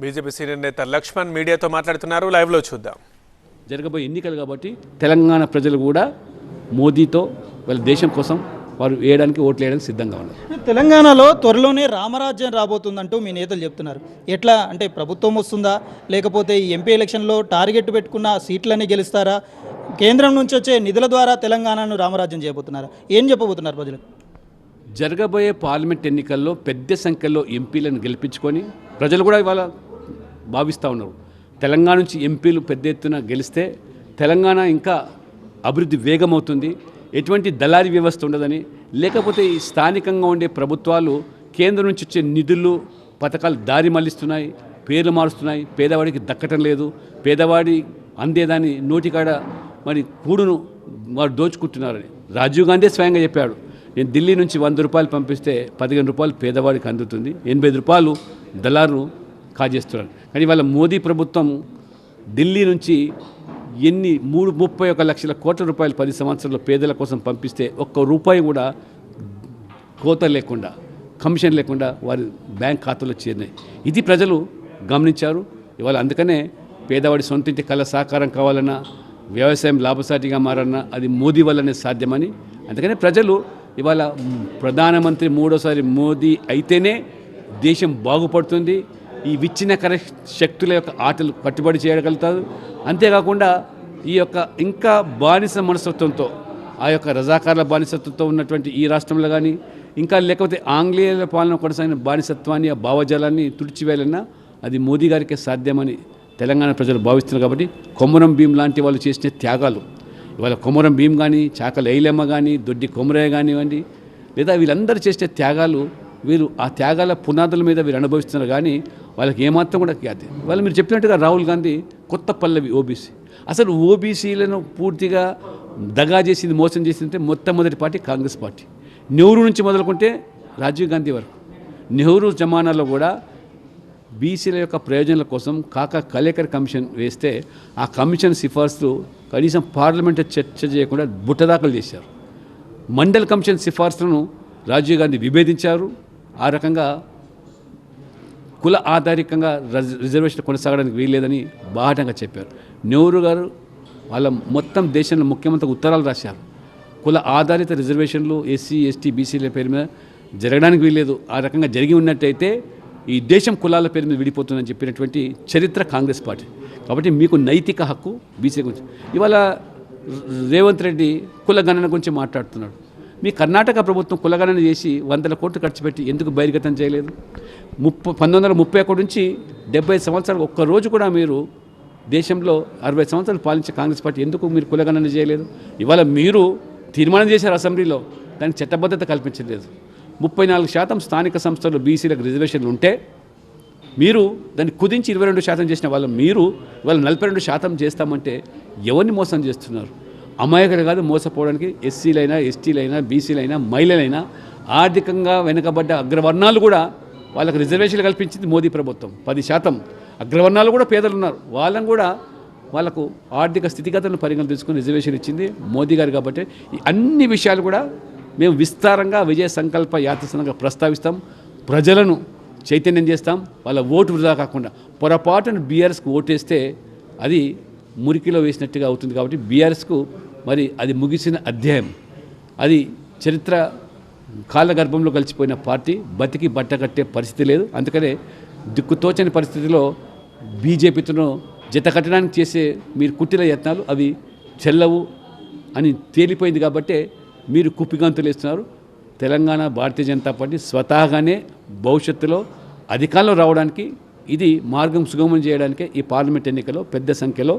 BJP senior నేత లక్ష్మణ్ మీడియాతో మాట్లాడుతున్నారు. లైవ్లో చూద్దాం. జరగబోయే ఎన్నికలు కాబట్టి తెలంగాణ ప్రజలు కూడా మోదీతో వాళ్ళ దేశం కోసం వారు వేయడానికి ఓట్లు వేయడానికి సిద్ధంగా ఉన్నారు. తెలంగాణలో త్వరలోనే రామరాజ్యం రాబోతుందంటూ మీ నేతలు చెప్తున్నారు. ఎట్లా అంటే ప్రభుత్వం వస్తుందా, లేకపోతే ఈ ఎంపీ ఎలక్షన్లో టార్గెట్ పెట్టుకున్న సీట్లన్నీ గెలుస్తారా, కేంద్రం నుంచి వచ్చే నిధుల ద్వారా తెలంగాణను రామరాజ్యం చేయబోతున్నారా, ఏం చెప్పబోతున్నారు ప్రజలకు? జరగబోయే పార్లమెంట్ ఎన్నికల్లో పెద్ద సంఖ్యలో ఎంపీలను గెలిపించుకొని ప్రజలు కూడా ఇవాళ భావిస్తూ ఉన్నారు. తెలంగాణ నుంచి ఎంపీలు పెద్ద ఎత్తున గెలిస్తే తెలంగాణ ఇంకా అభివృద్ధి వేగమవుతుంది, ఎటువంటి దళారీ వ్యవస్థ ఉండదని, లేకపోతే ఈ స్థానికంగా ఉండే ప్రభుత్వాలు కేంద్రం నుంచి వచ్చే నిధులు పథకాలు దారి మళ్లిస్తున్నాయి, పేర్లు మారుస్తున్నాయి, పేదవాడికి దక్కటం లేదు, పేదవాడి అందేదాన్ని నోటికాడ మరి కూడును వారు దోచుకుంటున్నారని రాజీవ్ గాంధీ స్వయంగా చెప్పాడు. నేను ఢిల్లీ నుంచి 100 రూపాయలు పంపిస్తే 15 రూపాయలు పేదవాడికి అందుతుంది, 85 రూపాయలు దళారును కాజేస్తున్నారు. కానీ వాళ్ళ మోదీ ప్రభుత్వం ఢిల్లీ నుంచి 31 లక్షల కోట్ల రూపాయలు 10 సంవత్సరాల్లో పేదల కోసం పంపిస్తే ఒక్క రూపాయి కూడా కోత లేకుండా, కమిషన్ లేకుండా వారి బ్యాంక్ ఖాతాలో చేరినాయి. ఇది ప్రజలు గమనించారు. ఇవాళ అందుకనే పేదవాడి సొంతింటి కళ సాకారం కావాలన్నా, వ్యవసాయం లాభసాటిగా మారన్నా అది మోదీ వల్లనే సాధ్యమని, అందుకనే ప్రజలు ఇవాళ ప్రధానమంత్రి మూడోసారి మోదీ అయితేనే దేశం బాగుపడుతుంది, ఈ విచ్ఛిన్నకర శక్తుల యొక్క ఆటలు కట్టుబడి చేయగలుగుతారు. అంతేకాకుండా ఈ యొక్క ఇంకా బానిస మనస్తత్వంతో, ఆ యొక్క రజాకార్ల బానిసత్వంతో ఉన్నటువంటి ఈ రాష్ట్రంలో కానీ, ఇంకా లేకపోతే ఆంగ్లేయుల పాలన కొనసాగిన బానిసత్వాన్ని, ఆ భావజాలాన్ని తుడిచివేయాలన్నా అది మోదీ గారికే సాధ్యమని తెలంగాణ ప్రజలు భావిస్తున్నారు. కాబట్టి కొమరం భీం లాంటి వాళ్ళు చేసిన త్యాగాలు, ఇవాళ కొమరం భీం కానీ, చాకలి ఐలమ్మ కానీ, దొడ్డి కొమరయ్య కానివ్వండి, లేదా వీళ్ళందరూ చేసే త్యాగాలు, వీరు ఆ త్యాగాల పునాదుల మీద వీరు అనుభవిస్తున్నారు. కానీ వాళ్ళకి ఏమాత్రం కూడా ఖ్యాతి. వాళ్ళు మీరు చెప్పినట్టుగా రాహుల్ గాంధీ కొత్త పల్లవి ఓబీసీ, అసలు ఓబీసీలను పూర్తిగా దగా చేసింది, మోసం చేసిందంటే మొట్టమొదటి పార్టీ కాంగ్రెస్ పార్టీ. నెహ్రూ నుంచి మొదలుకుంటే రాజీవ్ గాంధీ వరకు. నెహ్రూ జమానాలో కూడా బీసీల యొక్క ప్రయోజనాల కోసం కాకా కలేకర్ కమిషన్ వేస్తే ఆ కమిషన్ సిఫార్సులు కనీసం పార్లమెంట్ చర్చ చేయకుండా బుట్టదాఖలు చేశారు. మండల్ కమిషన్ సిఫార్సులను రాజీవ్ గాంధీ విభేదించారు. ఆ రకంగా కుల ఆధారికంగా రిజర్వేషన్ కొనసాగడానికి వీల్లేదని బాహటంగా చెప్పారు. నెహ్రూ గారు వాళ్ళ మొత్తం దేశంలో ముఖ్యమంత్రికి ఉత్తరాలు రాశారు. కుల ఆధారిత రిజర్వేషన్లు ఎస్సీ ఎస్టీ బీసీల పేరు మీద జరగడానికి వీల్లేదు, ఆ రకంగా జరిగి ఉన్నట్టయితే ఈ దేశం కులాల పేరు మీద విడిపోతుందని చెప్పినటువంటి చరిత్ర కాంగ్రెస్ పార్టీ. కాబట్టి మీకు నైతిక హక్కు బీసీ గురించి. ఇవాళ రేవంత్ రెడ్డి కులగణన గురించి మాట్లాడుతున్నాడు. మీ కర్ణాటక ప్రభుత్వం కులగణన చేసి 100 కోట్లు ఖర్చు పెట్టి ఎందుకు బహిర్గతం చేయలేదు? 1931 నుంచి 70 సంవత్సరాలు ఒక్కరోజు కూడా మీరు దేశంలో 60 సంవత్సరాలు పాలించే కాంగ్రెస్ పార్టీ ఎందుకు మీరు కులగణన చేయలేదు? ఇవాళ మీరు తీర్మానం చేశారు అసెంబ్లీలో, దానికి చట్టబద్ధత కల్పించలేదు. 34% స్థానిక సంస్థలు బీసీలకు రిజర్వేషన్లు ఉంటే మీరు దాన్ని కుదించి 22% చేసిన వాళ్ళు మీరు ఇవాళ 42% చేస్తామంటే ఎవరిని మోసం చేస్తున్నారు? అమాయకులు కాదు మోసపోవడానికి. ఎస్సీలైనా, ఎస్టీలైనా, బీసీలైనా, మహిళలైనా, ఆర్థికంగా వెనుకబడ్డ అగ్రవర్ణాలు కూడా వాళ్ళకు రిజర్వేషన్లు కల్పించింది మోదీ ప్రభుత్వం. 10% అగ్రవర్ణాలు కూడా పేదలు ఉన్నారు, వాళ్ళని కూడా వాళ్ళకు ఆర్థిక స్థితిగతులను పరిగణన తీసుకుని రిజర్వేషన్ ఇచ్చింది మోదీ గారు. కాబట్టి ఈ అన్ని విషయాలు కూడా మేము విస్తారంగా విజయ సంకల్ప యాత్ర ప్రస్తావిస్తాం, ప్రజలను చైతన్యం చేస్తాం. వాళ్ళ ఓటు వృధా కాకుండా పొరపాటును బీఆర్ఎస్కు ఓటేస్తే అది మురికిలో వేసినట్టుగా అవుతుంది. కాబట్టి బీఆర్ఎస్కు మరి అది ముగిసిన అధ్యాయం, అది చరిత్ర కాలగర్భంలో కలిసిపోయిన పార్టీ, బతికి బట్టకట్టే పరిస్థితి లేదు. అందుకనే దిక్కుతోచని పరిస్థితిలో బీజేపీతో జత కట్టడానికి చేసే మీరు కుట్టిన యత్నాలు అవి చెల్లవు అని తేలిపోయింది. కాబట్టే మీరు కుప్పిగంతులు వేస్తున్నారు. తెలంగాణ భారతీయ జనతా పార్టీ స్వతహాగానే భవిష్యత్తులో అధికారంలో రావడానికి, ఇది మార్గం సుగమం చేయడానికే ఈ పార్లమెంట్ ఎన్నికల్లో పెద్ద సంఖ్యలో